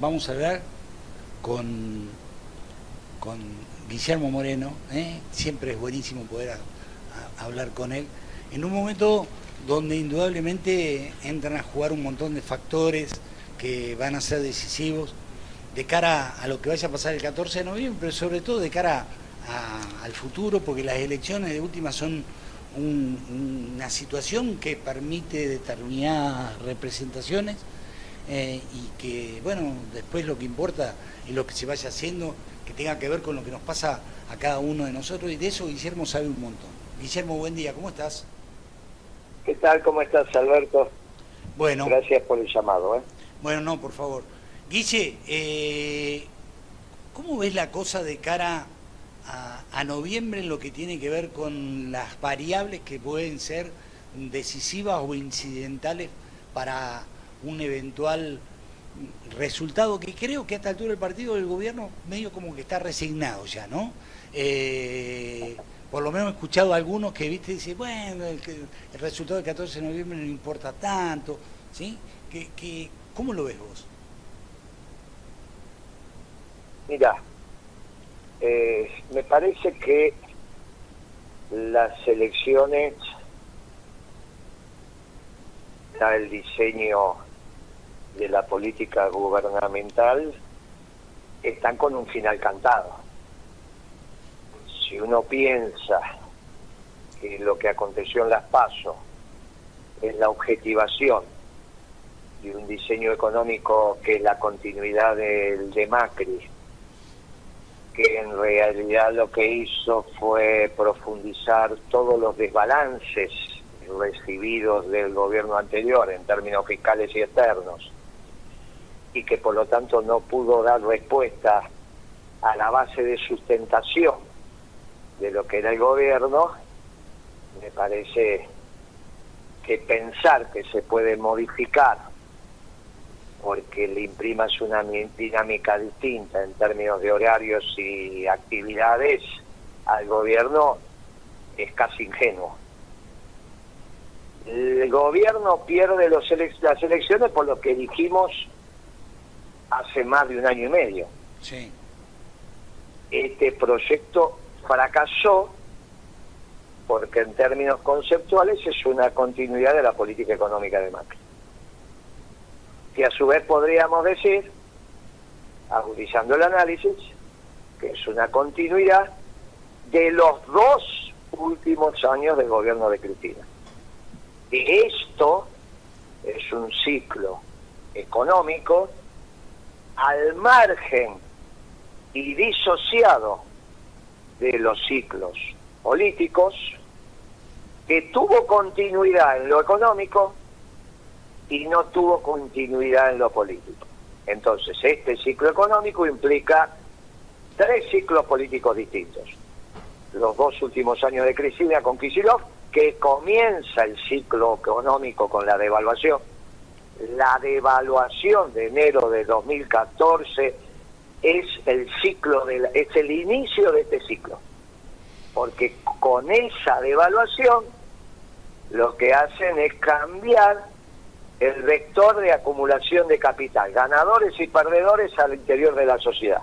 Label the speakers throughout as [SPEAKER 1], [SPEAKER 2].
[SPEAKER 1] vamos a hablar con, con Guillermo Moreno, siempre es buenísimo poder hablar con él, en un momento donde indudablemente entran a jugar un montón de factores que van a ser decisivos de cara a lo que vaya a pasar el 14 de noviembre, pero sobre todo de cara al futuro, porque las elecciones de última son una situación que permite determinadas representaciones y que, bueno, después lo que importa es lo que se vaya haciendo, que tenga que ver con lo que nos pasa a cada uno de nosotros, y de eso Guillermo sabe un montón. Guillermo, buen día, ¿cómo estás?
[SPEAKER 2] ¿Qué tal? ¿Cómo estás, Alberto?
[SPEAKER 1] Bueno.
[SPEAKER 2] Gracias por el llamado.
[SPEAKER 1] Bueno, no, por favor. Guille, ¿cómo ves la cosa de cara a noviembre en lo que tiene que ver con las variables que pueden ser decisivas o incidentales para un eventual resultado que creo que a esta altura del partido del gobierno medio como que está resignado ya, ¿no? Por lo menos he escuchado a algunos que, viste, dicen, bueno, el resultado del 14 de noviembre no importa tanto, ¿sí? ¿Cómo lo ves vos?
[SPEAKER 2] Mira, me parece que las elecciones, el diseño de la política gubernamental están con un final cantado. Si uno piensa que lo que aconteció en las PASO es la objetivación de un diseño económico que es la continuidad de Macri, que en realidad lo que hizo fue profundizar todos los desbalances recibidos del gobierno anterior en términos fiscales y externos, y que por lo tanto no pudo dar respuesta a la base de sustentación de lo que era el gobierno. Me parece que pensar que se puede modificar porque le imprimas una dinámica distinta en términos de horarios y actividades al gobierno es casi ingenuo. El gobierno pierde las elecciones por lo que dijimos hace más de un año y medio.
[SPEAKER 1] Sí.
[SPEAKER 2] Este proyecto fracasó porque en términos conceptuales es una continuidad de la política económica de Macri, que a su vez podríamos decir, agudizando el análisis, que es una continuidad de los 2 últimos años del gobierno de Cristina. Y esto es un ciclo económico al margen y disociado de los ciclos políticos, que tuvo continuidad en lo económico y no tuvo continuidad en lo político. Entonces, este ciclo económico implica 3 ciclos políticos distintos. Los 2 últimos años de Cristina con Kicillof, que comienza el ciclo económico con la devaluación. La devaluación de enero de 2014 es el inicio de este ciclo, porque con esa devaluación lo que hacen es cambiar el vector de acumulación de capital, ganadores y perdedores al interior de la sociedad.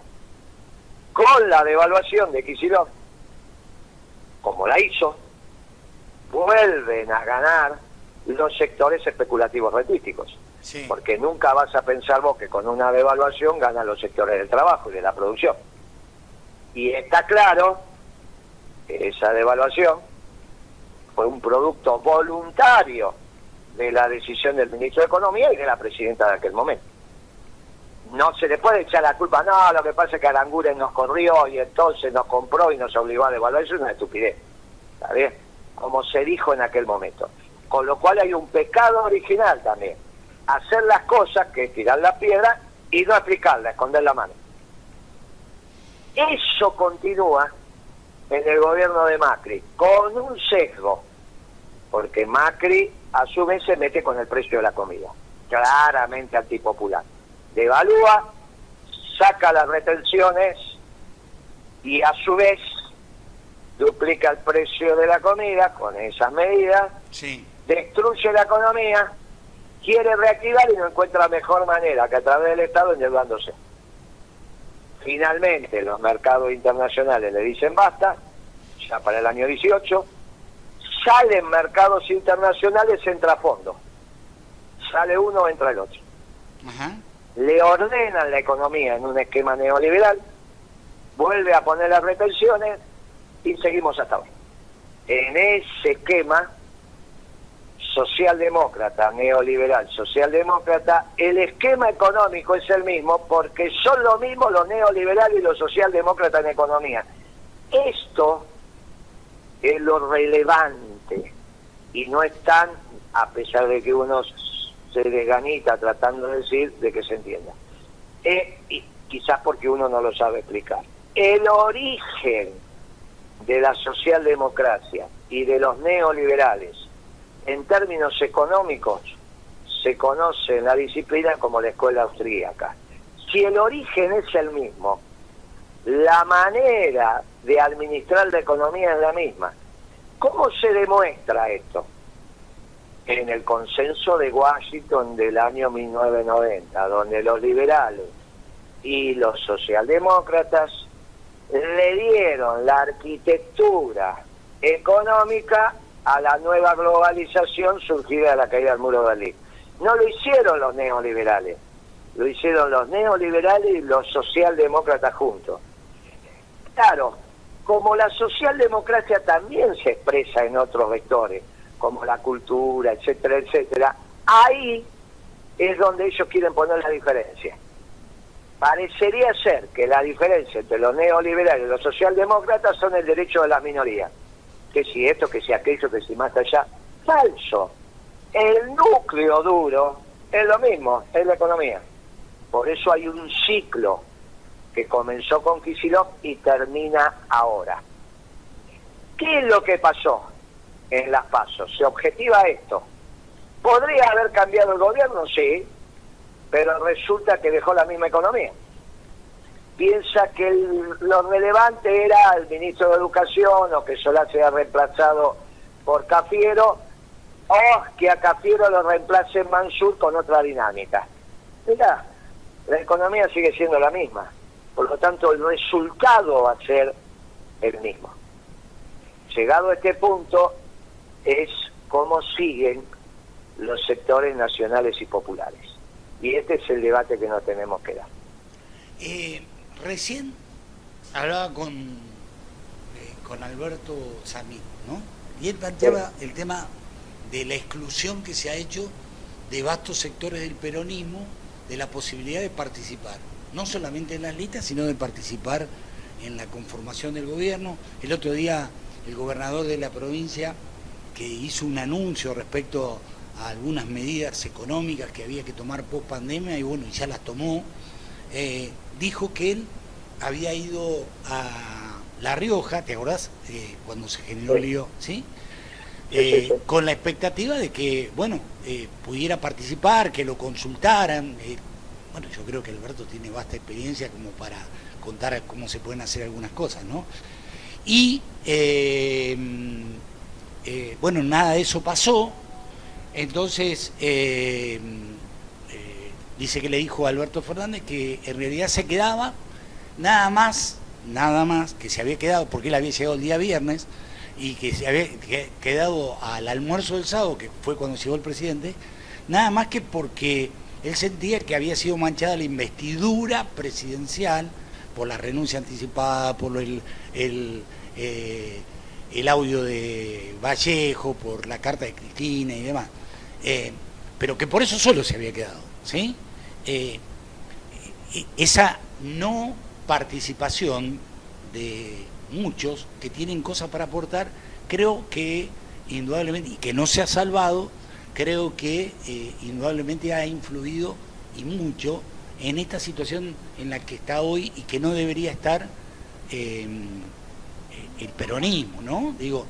[SPEAKER 2] Con la devaluación de Kicillof, como la hizo, vuelven a ganar los sectores especulativos rentísticos.
[SPEAKER 1] Sí.
[SPEAKER 2] Porque nunca vas a pensar vos que con una devaluación ganan los sectores del trabajo y de la producción. Y está claro que esa devaluación fue un producto voluntario de la decisión del ministro de Economía y de la presidenta de aquel momento. No se le puede echar la culpa, no, lo que pasa es que Aranguren nos corrió y entonces nos compró y nos obligó a devaluar. Eso es una estupidez, ¿está bien? Como se dijo en aquel momento. Con lo cual hay un pecado original también. Hacer las cosas, que es tirar la piedra, y no aplicarla, esconder la mano. Eso continúa en el gobierno de Macri, con un sesgo, porque Macri a su vez se mete con el precio de la comida, claramente antipopular. Devalúa, saca las retenciones y a su vez duplica el precio de la comida con esas medidas,
[SPEAKER 1] Sí.
[SPEAKER 2] destruye la economía quiere reactivar y no encuentra mejor manera que a través del Estado endeudándose. Finalmente los mercados internacionales le dicen basta, ya para el año 18, salen mercados internacionales, entra a fondo. Sale uno, entra el otro.
[SPEAKER 1] Ajá.
[SPEAKER 2] Le ordenan la economía en un esquema neoliberal, vuelve a poner las retenciones y seguimos hasta hoy. En ese esquema socialdemócrata, neoliberal, socialdemócrata, el esquema económico es el mismo porque son lo mismo los neoliberales y los socialdemócratas en economía. Esto es lo relevante y no están, a pesar de que uno se desganita tratando de decir de que se entienda. Y quizás porque uno no lo sabe explicar. El origen de la socialdemocracia y de los neoliberales en términos económicos se conoce en la disciplina como la escuela austríaca. Si el origen es el mismo, la manera de administrar la economía es la misma. ¿Cómo se demuestra esto? En el consenso de Washington del año 1990, donde los liberales y los socialdemócratas le dieron la arquitectura económica a la nueva globalización surgida de la caída del muro de Berlín. No lo hicieron los neoliberales, lo hicieron los neoliberales y los socialdemócratas juntos. Claro, como la socialdemocracia también se expresa en otros vectores, como la cultura, etcétera, etcétera, ahí es donde ellos quieren poner la diferencia. Parecería ser que la diferencia entre los neoliberales y los socialdemócratas son el derecho de las minorías. Que si esto, que si aquello, que si más allá. Falso. El núcleo duro es lo mismo, es la economía. Por eso hay un ciclo que comenzó con Kicillof y termina ahora. ¿Qué es lo que pasó en las PASO? Se objetiva esto. ¿Podría haber cambiado el gobierno? Sí, pero resulta que dejó la misma economía. Piensa que lo relevante era el ministro de Educación, o que Solá sea reemplazado por Cafiero, o que a Cafiero lo reemplace Mansur con otra dinámica. Mirá, la economía sigue siendo la misma, por lo tanto el resultado va a ser el mismo. Llegado a este punto es cómo siguen los sectores nacionales y populares. Y este es el debate que nos tenemos que dar.
[SPEAKER 1] Recién hablaba con Alberto Samit, ¿no? Y él planteaba el tema de la exclusión que se ha hecho de vastos sectores del peronismo de la posibilidad de participar, no solamente en las listas, sino de participar en la conformación del gobierno. El otro día el gobernador de la provincia, que hizo un anuncio respecto a algunas medidas económicas que había que tomar post pandemia, y bueno, ya las tomó, dijo que él había ido a La Rioja, ¿te acordás? Cuando se generó el lío, ¿sí? Con la expectativa de que, bueno, pudiera participar, que lo consultaran. Bueno, yo creo que Alberto tiene vasta experiencia como para contar cómo se pueden hacer algunas cosas, ¿no? Y, bueno, nada de eso pasó. Entonces, dice que le dijo a Alberto Fernández que en realidad se quedaba, nada más, que se había quedado, porque él había llegado el día viernes, y que se había quedado al almuerzo del sábado, que fue cuando llegó el presidente, nada más que porque él sentía que había sido manchada la investidura presidencial por la renuncia anticipada, por el audio de Vallejo, por la carta de Cristina y demás, pero que por eso solo se había quedado, ¿sí? Esa no participación de muchos que tienen cosas para aportar, creo que indudablemente, y que no se ha salvado, creo que indudablemente ha influido y mucho en esta situación en la que está hoy y que no debería estar el peronismo, ¿no? Digo,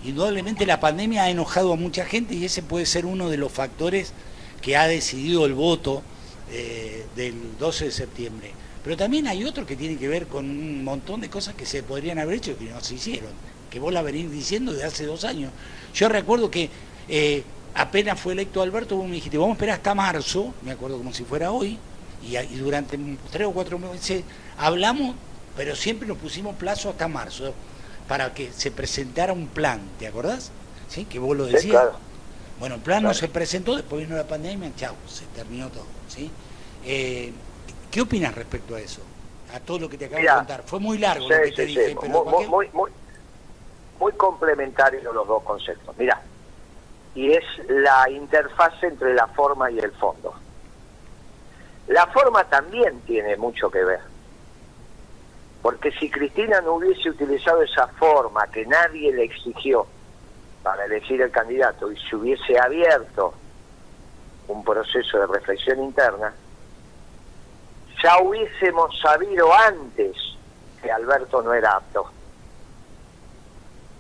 [SPEAKER 1] indudablemente la pandemia ha enojado a mucha gente y ese puede ser uno de los factores que ha decidido el voto del 12 de septiembre. Pero también hay otro que tiene que ver con un montón de cosas que se podrían haber hecho y que no se hicieron, que vos la venís diciendo desde hace 2 años. Yo recuerdo que apenas fue electo Alberto, vos me dijiste, vamos a esperar hasta marzo, me acuerdo como si fuera hoy, y durante 3 o 4 meses hablamos, pero siempre nos pusimos plazo hasta marzo, para que se presentara un plan, ¿te acordás? ¿Sí? Que vos lo decías.
[SPEAKER 2] Sí, claro.
[SPEAKER 1] Bueno, el plan no se presentó, después vino la pandemia, chau, se terminó todo, ¿sí? ¿Qué opinas respecto a eso? A todo lo que te acabo de contar. Fue muy largo lo que te dije, pero
[SPEAKER 2] muy complementarios los dos conceptos. Mirá, y es la interfaz entre la forma y el fondo. La forma también tiene mucho que ver, porque si Cristina no hubiese utilizado esa forma que nadie le exigió para elegir el candidato y se hubiese abierto un proceso de reflexión interna, ya hubiésemos sabido antes que Alberto no era apto.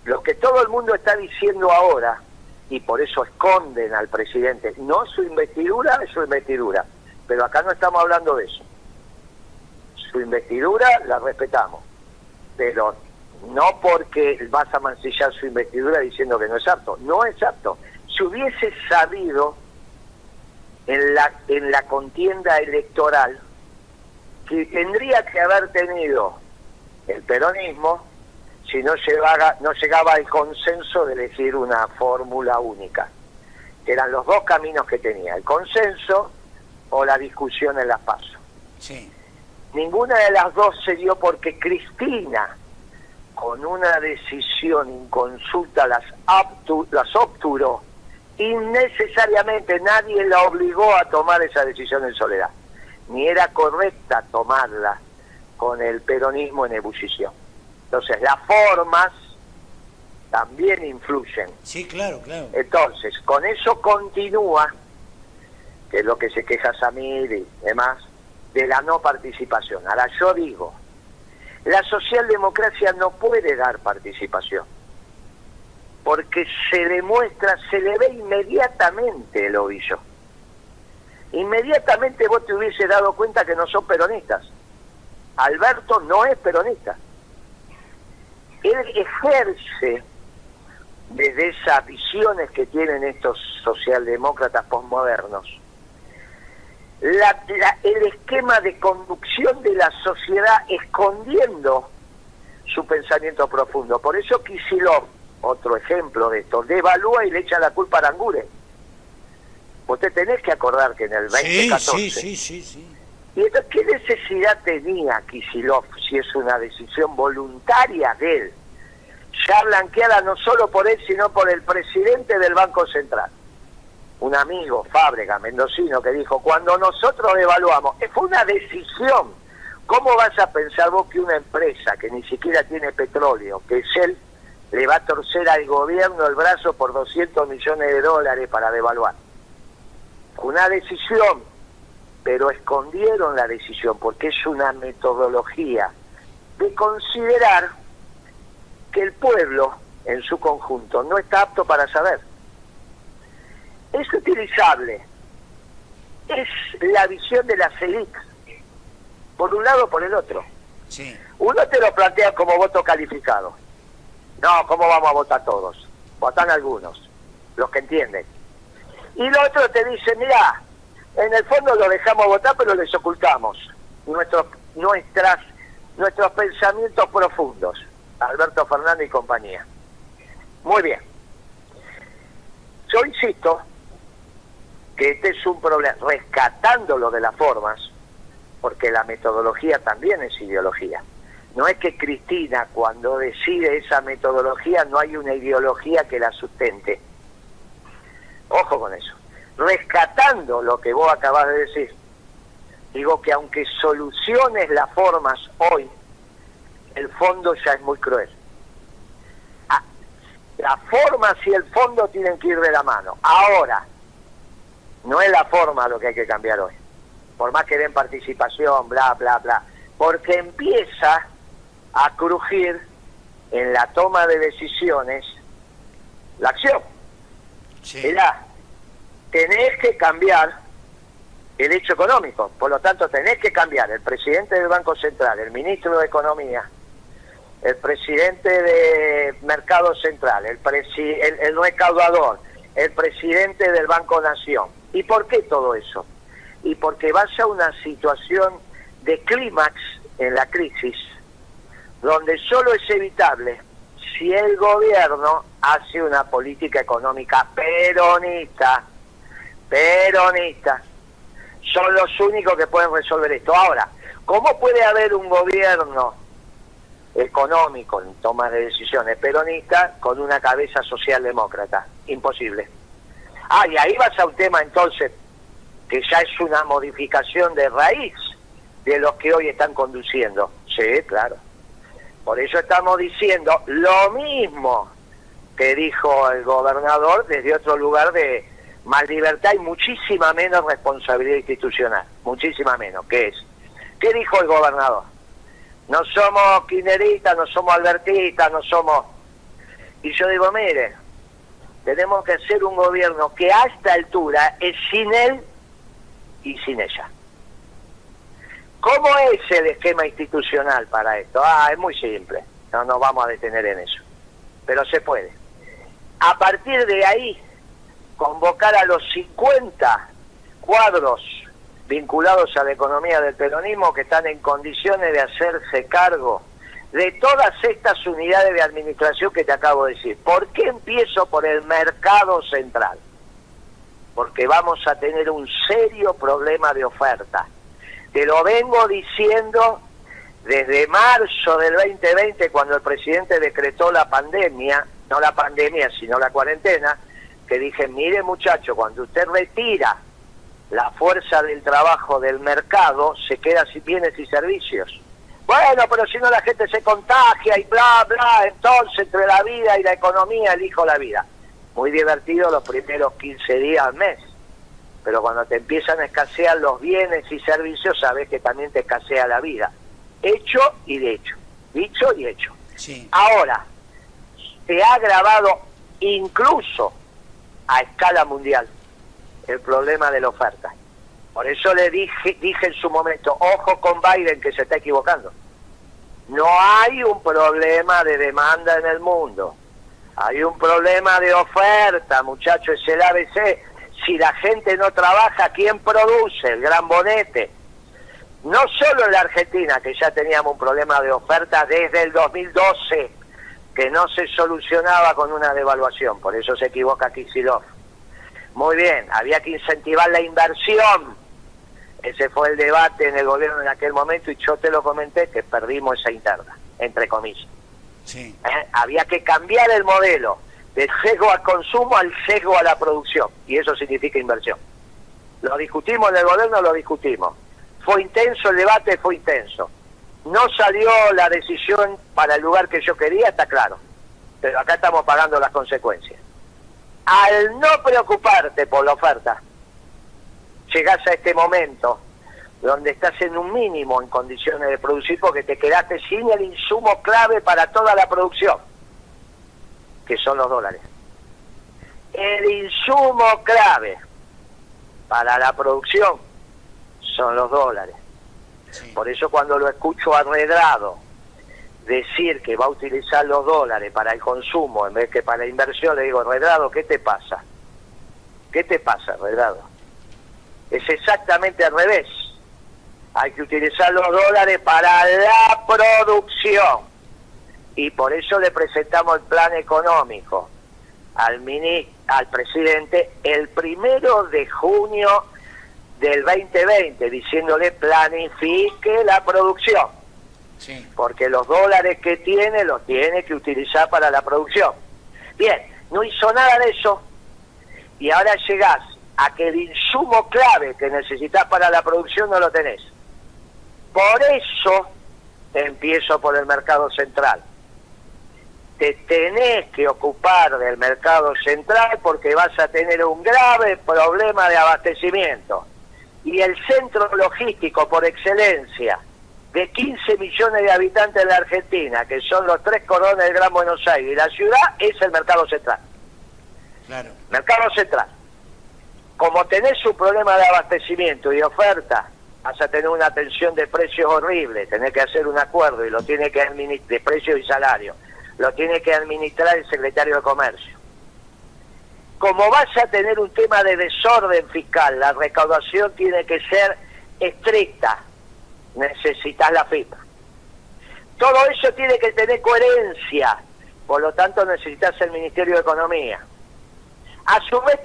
[SPEAKER 2] Lo que todo el mundo está diciendo ahora, y por eso esconden al presidente, no su investidura es su investidura, pero acá no estamos hablando de eso. Su investidura la respetamos, pero no porque vas a mancillar su investidura diciendo que no es apto. No es apto. Si hubiese sabido en la contienda electoral que tendría que haber tenido el peronismo si no llegaba al consenso de elegir una fórmula única. Eran los dos caminos que tenía, el consenso o la discusión en las PASO.
[SPEAKER 1] Sí.
[SPEAKER 2] Ninguna de las dos se dio porque Cristina, con una decisión inconsulta, las obturó. Innecesariamente nadie la obligó a tomar esa decisión en soledad. Ni era correcta tomarla con el peronismo en ebullición. Entonces, las formas también influyen.
[SPEAKER 1] Sí, claro, claro.
[SPEAKER 2] Entonces, con eso continúa, que es lo que se queja Samir y demás, de la no participación. Ahora, yo digo, la socialdemocracia no puede dar participación, porque se demuestra, se le ve inmediatamente el ovillo. Inmediatamente vos te hubiese dado cuenta que no son peronistas. Alberto no es peronista. Él ejerce, desde esas visiones que tienen estos socialdemócratas posmodernos, el esquema de conducción de la sociedad escondiendo su pensamiento profundo. Por eso Kicillof, otro ejemplo de esto, devalúa y le echa la culpa a Aranguren. Usted tenés que acordar que en el 2014...
[SPEAKER 1] Sí.
[SPEAKER 2] ¿Y entonces qué necesidad tenía Kicillof si es una decisión voluntaria de él? Ya blanqueada no solo por él, sino por el presidente del Banco Central. Un amigo, Fábrega, mendocino, que dijo, cuando nosotros devaluamos, fue una decisión. ¿Cómo vas a pensar vos que una empresa que ni siquiera tiene petróleo, que es él, le va a torcer al gobierno el brazo por 200 millones de dólares para devaluar? Una decisión, pero escondieron la decisión porque es una metodología de considerar que el pueblo en su conjunto no está apto para saber. Es utilizable, es la visión de las élites, por un lado o por el otro.
[SPEAKER 1] Sí.
[SPEAKER 2] Uno te lo plantea como voto calificado. No, ¿cómo vamos a votar todos? Votan algunos, los que entienden. Y el otro te dice, mirá, en el fondo lo dejamos votar, pero les ocultamos nuestros pensamientos profundos. Alberto Fernández y compañía. Muy bien. Yo insisto que este es un problema, rescatándolo de las formas, porque la metodología también es ideología. No es que Cristina, cuando decide esa metodología, no hay una ideología que la sustente. Ojo con eso. Rescatando lo que vos acabás de decir, digo que aunque soluciones las formas hoy, el fondo ya es muy cruel. Las formas y el fondo tienen que ir de la mano. Ahora, no es la forma lo que hay que cambiar hoy. Por más que den participación, bla, bla, bla. Porque empieza a crujir en la toma de decisiones la acción.
[SPEAKER 1] Sí.
[SPEAKER 2] Mirá, tenés que cambiar el hecho económico. Por lo tanto, tenés que cambiar el presidente del Banco Central, el ministro de Economía, el presidente de Mercado Central, el recaudador, el presidente del Banco Nación. ¿Y por qué todo eso? Y porque vas a una situación de clímax en la crisis, donde solo es evitable si el gobierno hace una política económica peronista. Son los únicos que pueden resolver esto. Ahora, ¿cómo puede haber un gobierno económico en toma de decisiones peronista con una cabeza socialdemócrata? Imposible. Y ahí vas a un tema entonces que ya es una modificación de raíz de los que hoy están conduciendo. Sí, claro. Por eso estamos diciendo lo mismo que dijo el gobernador desde otro lugar de más libertad y muchísima menos responsabilidad institucional. Muchísima menos. ¿Qué dijo el gobernador? No somos kirchneristas, no somos albertistas, no somos... Y yo digo, mire, tenemos que hacer un gobierno que a esta altura es sin él y sin ella. ¿Cómo es el esquema institucional para esto? Es muy simple, no nos vamos a detener en eso, pero se puede. A partir de ahí, convocar a los 50 cuadros vinculados a la economía del peronismo que están en condiciones de hacerse cargo de todas estas unidades de administración que te acabo de decir. ¿Por qué empiezo por el mercado central? Porque vamos a tener un serio problema de oferta. Te lo vengo diciendo desde marzo del 2020, cuando el presidente decretó la pandemia, no la pandemia, sino la cuarentena, que dije, mire muchacho, cuando usted retira la fuerza del trabajo del mercado, se queda sin bienes y servicios. Bueno, pero si no la gente se contagia y bla, bla, entonces entre la vida y la economía elijo la vida. Muy divertido los primeros 15 días al mes. Pero cuando te empiezan a escasear los bienes y servicios, sabes que también te escasea la vida. Hecho y derecho. Dicho y hecho.
[SPEAKER 1] Sí.
[SPEAKER 2] Ahora, se ha agravado incluso a escala mundial el problema de la oferta. Por eso le dije en su momento, ojo con Biden que se está equivocando. No hay un problema de demanda en el mundo. Hay un problema de oferta, muchachos, es el ABC. Si la gente no trabaja, ¿quién produce? El gran bonete. No solo en la Argentina, que ya teníamos un problema de oferta desde el 2012, que no se solucionaba con una devaluación, por eso se equivoca Kicillof. Muy bien, había que incentivar la inversión. Ese fue el debate en el gobierno en aquel momento y yo te lo comenté que perdimos esa interna, entre comillas.
[SPEAKER 1] Sí.
[SPEAKER 2] Había que cambiar el modelo del sesgo al consumo al sesgo a la producción, y eso significa inversión. Lo discutimos en el gobierno, lo discutimos. Fue intenso el debate, fue intenso. No salió la decisión para el lugar que yo quería, está claro, pero acá estamos pagando las consecuencias. Al no preocuparte por la oferta, llegás a este momento donde estás en un mínimo en condiciones de producir porque te quedaste sin el insumo clave para toda la producción, que son los dólares. El insumo clave para la producción son los dólares. Sí. Por eso cuando lo escucho a Redrado decir que va a utilizar los dólares para el consumo en vez que para la inversión, le digo, Redrado, ¿qué te pasa? ¿Qué te pasa, Redrado? Es exactamente al revés. Hay que utilizar los dólares para la producción. Y por eso le presentamos el plan económico al presidente el 1 de junio del 2020, diciéndole planifique la producción. Sí. Porque los dólares que tiene los tiene que utilizar para la producción. Bien, no hizo nada de eso y ahora llegás a que el insumo clave que necesitas para la producción no lo tenés. Por eso empiezo por el mercado central. Te tenés que ocupar del mercado central porque vas a tener un grave problema de abastecimiento. Y el centro logístico por excelencia de 15 millones de habitantes de la Argentina, que son los 3 coronas del Gran Buenos Aires y la ciudad, es el mercado central.
[SPEAKER 1] Claro.
[SPEAKER 2] Mercado central. Como tenés un problema de abastecimiento y de oferta, vas a tener una tensión de precios horrible, tenés que hacer un acuerdo y lo tiene que administrar, de precios y salario, lo tiene que administrar el secretario de Comercio. como vas a tener un tema de desorden fiscal, la recaudación tiene que ser estricta, necesitas la firma. Todo eso tiene que tener coherencia, por lo tanto necesitas el Ministerio de Economía. A su vez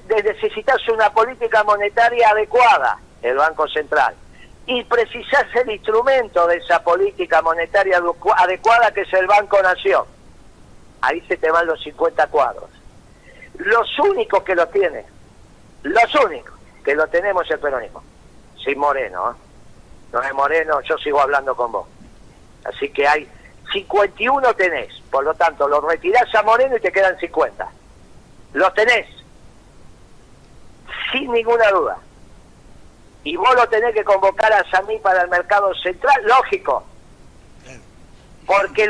[SPEAKER 2] necesitas una política monetaria adecuada, el Banco Central, y precisás el instrumento de esa política monetaria adecuada, que es el Banco Nación. Ahí se te van los 50 cuadros. Los únicos que lo tienen, los únicos que lo tenemos es el peronismo. Sin Moreno, ¿eh? No es Moreno, yo sigo hablando con vos. Así que hay 51 tenés, por lo tanto, los retirás a Moreno y te quedan 50. Los tenés, sin ninguna duda. Y vos lo tenés que convocar a Samí para el mercado central, lógico. Porque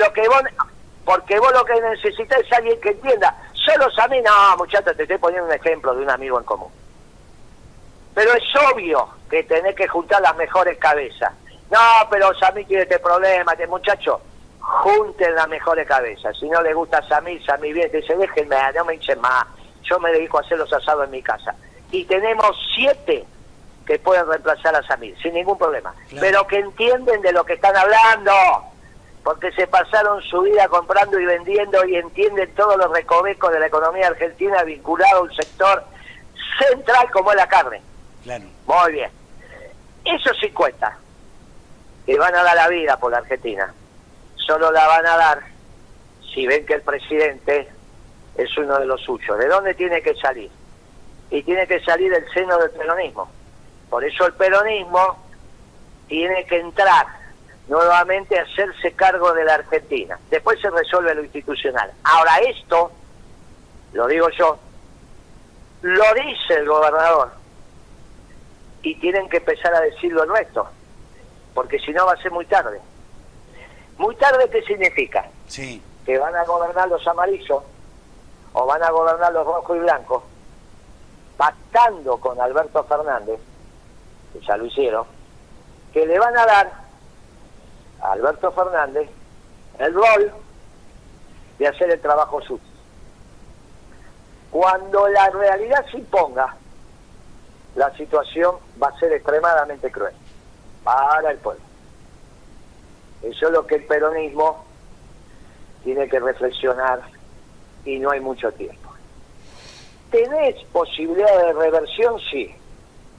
[SPEAKER 2] vos lo que necesitas es alguien que entienda. Solo Samí, no, muchachos, te estoy poniendo un ejemplo de un amigo en común. Pero es obvio que tenés que juntar las mejores cabezas. No, pero Samí tiene este problema, muchachos, junten las mejores cabezas. Si no les gusta Samí viene, te dice, déjenme, no me hinchen más. Yo me dedico a hacer los asados en mi casa. Y tenemos 7 que pueden reemplazar a Samí, sin ningún problema. Claro. Pero que entienden de lo que están hablando, porque se pasaron su vida comprando y vendiendo y entienden todos los recovecos de la economía argentina vinculado a un sector central como es la carne.
[SPEAKER 1] Claro.
[SPEAKER 2] Muy bien. Esos 50 que van a dar la vida por la Argentina, solo la van a dar si ven que el presidente es uno de los suyos. ¿De dónde tiene que salir? Y tiene que salir del seno del peronismo. Por eso el peronismo tiene que entrar nuevamente a hacerse cargo de la Argentina. Después se resuelve lo institucional. Ahora esto, lo digo yo, lo dice el gobernador, y tienen que empezar a decirlo el resto, porque si no va a ser muy tarde. ¿Muy tarde qué significa?
[SPEAKER 1] Sí.
[SPEAKER 2] Que van a gobernar los amarillos, o van a gobernar los rojos y blancos, pactando con Alberto Fernández, que ya lo hicieron, que le van a dar a Alberto Fernández el rol de hacer el trabajo sucio. Cuando la realidad se imponga, la situación va a ser extremadamente cruel para el pueblo. Eso es lo que el peronismo tiene que reflexionar, y no hay mucho tiempo. ¿Tenés posibilidad de reversión? Sí.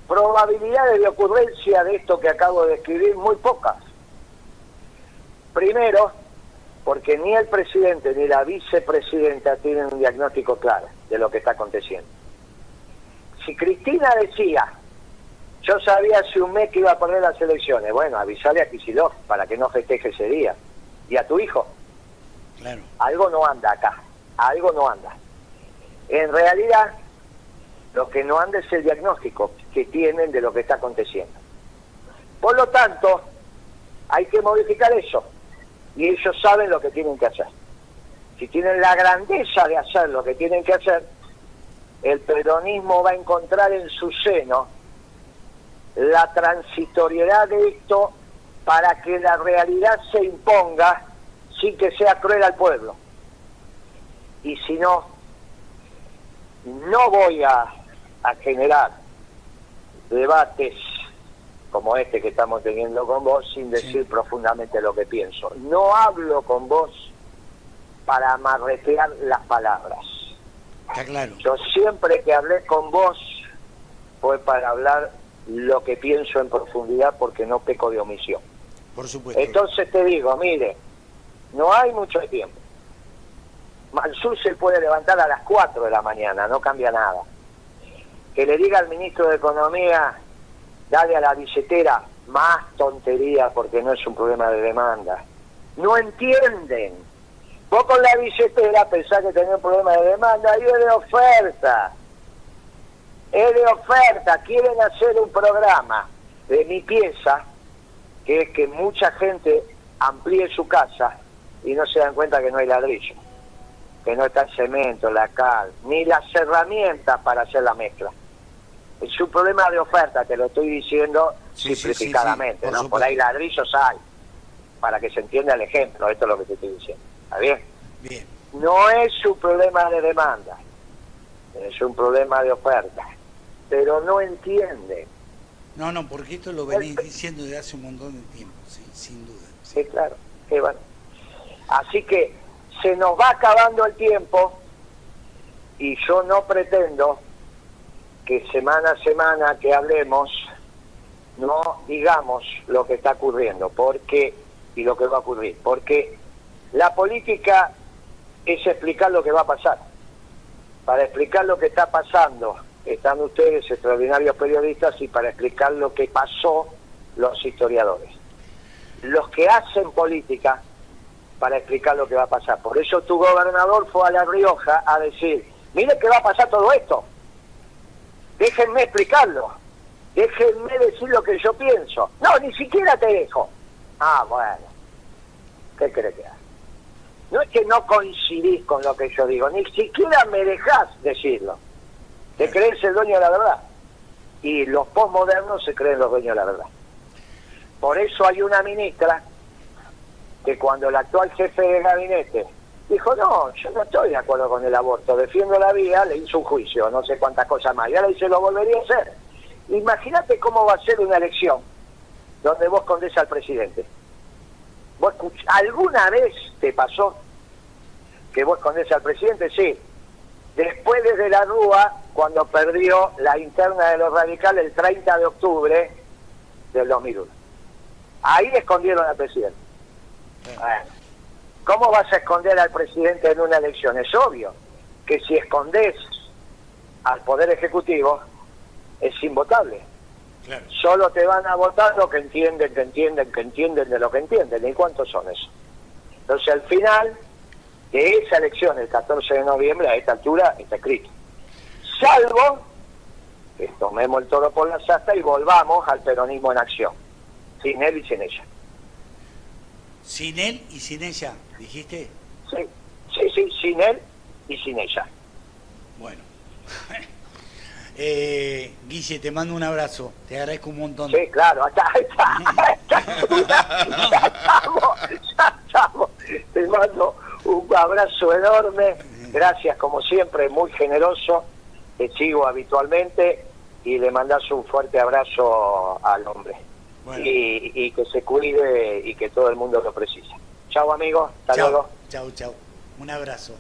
[SPEAKER 2] Probabilidades de ocurrencia de esto que acabo de describir, muy pocas. Primero, porque ni el presidente ni la vicepresidenta tienen un diagnóstico claro de lo que está aconteciendo. Si Cristina decía, yo sabía hace un mes que iba a poner las elecciones, bueno, avisale a Kicillof para que no festeje ese día. Y a tu hijo.
[SPEAKER 1] Claro.
[SPEAKER 2] Algo no anda acá, algo no anda. En realidad, lo que no anda es el diagnóstico que tienen de lo que está aconteciendo. Por lo tanto, hay que modificar eso. Y ellos saben lo que tienen que hacer. Si tienen la grandeza de hacer lo que tienen que hacer, el peronismo va a encontrar en su seno la transitoriedad de esto para que la realidad se imponga sin que sea cruel al pueblo. Y si no, no voy a generar debates como este que estamos teniendo con vos sin decir profundamente lo que pienso. No hablo con vos para amarretear las palabras.
[SPEAKER 1] Está claro.
[SPEAKER 2] Yo siempre que hablé con vos fue para hablar lo que pienso en profundidad, porque no peco de omisión.
[SPEAKER 1] Por supuesto.
[SPEAKER 2] Entonces te digo, mire, no hay mucho tiempo. Mansur se puede levantar a las 4 de la mañana, no cambia nada. Que le diga al ministro de Economía, dale a la billetera, más tontería, porque no es un problema de demanda. No entienden. Vos con la billetera pensás que tenés un problema de demanda, y es de oferta. Es de oferta. Quieren hacer un programa de mi pieza, que es que mucha gente amplíe su casa y no se dan cuenta que no hay ladrillo, que no está el cemento, la cal, ni las herramientas para hacer la mezcla. Es un problema de oferta, te lo estoy diciendo simplificadamente, ¿no? Por ahí ladrillos hay, para que se entienda el ejemplo, esto es lo que te estoy diciendo. ¿Está bien?
[SPEAKER 1] Bien.
[SPEAKER 2] No es un problema de demanda. es un problema de oferta, pero no entiende.
[SPEAKER 1] No, porque esto lo venís diciendo desde hace un montón de tiempo, sí, sin duda.
[SPEAKER 2] Sí, claro. Bueno. Así que se nos va acabando el tiempo y yo no pretendo que semana a semana que hablemos no digamos lo que está ocurriendo y lo que va a ocurrir, porque la política es explicar lo que va a pasar. Para explicar lo que está pasando están ustedes, extraordinarios periodistas, y para explicar lo que pasó, los historiadores. Los que hacen política para explicar lo que va a pasar. Por eso tu gobernador fue a La Rioja a decir, mire que va a pasar todo esto. Déjenme explicarlo. Déjenme decir lo que yo pienso. No, ni siquiera te dejo. Ah, bueno. ¿Qué crees que haga? No es que no coincidís con lo que yo digo, ni siquiera me dejás decirlo. Te crees el dueño de la verdad. Y los posmodernos se creen los dueños de la verdad. Por eso hay una ministra que cuando el actual jefe de gabinete dijo, no, yo no estoy de acuerdo con el aborto, defiendo la vida, le hizo un juicio, no sé cuántas cosas más, y ahora dice, lo volvería a hacer. Imagínate cómo va a ser una elección donde vos escondés al presidente. ¿Alguna vez te pasó que vos escondés al presidente? Sí. Después desde la Rúa, cuando perdió la interna de los radicales el 30 de octubre del 2001. Ahí escondieron al presidente. Bueno, ¿cómo vas a esconder al presidente en una elección? Es obvio que si escondés al Poder Ejecutivo es invotable.
[SPEAKER 1] Claro.
[SPEAKER 2] Solo te van a votar lo que entienden de lo que entienden. ¿Y cuántos son esos? Entonces al final de esa elección, el 14 de noviembre, a esta altura está escrito. Salvo que tomemos el toro por las astas y volvamos al peronismo en acción. Sin él y sin ella.
[SPEAKER 1] Sin él y sin ella, ¿dijiste?
[SPEAKER 2] Sí, sin él y sin ella.
[SPEAKER 1] Bueno. Guille, te mando un abrazo, te agradezco un montón.
[SPEAKER 2] Sí, claro, ya estamos. Te mando un abrazo enorme, gracias como siempre, muy generoso, te sigo habitualmente y le mandas un fuerte abrazo al hombre. Bueno. Y que se cuide y que todo el mundo lo precise. Chau amigos, hasta luego.
[SPEAKER 1] Chau, un abrazo.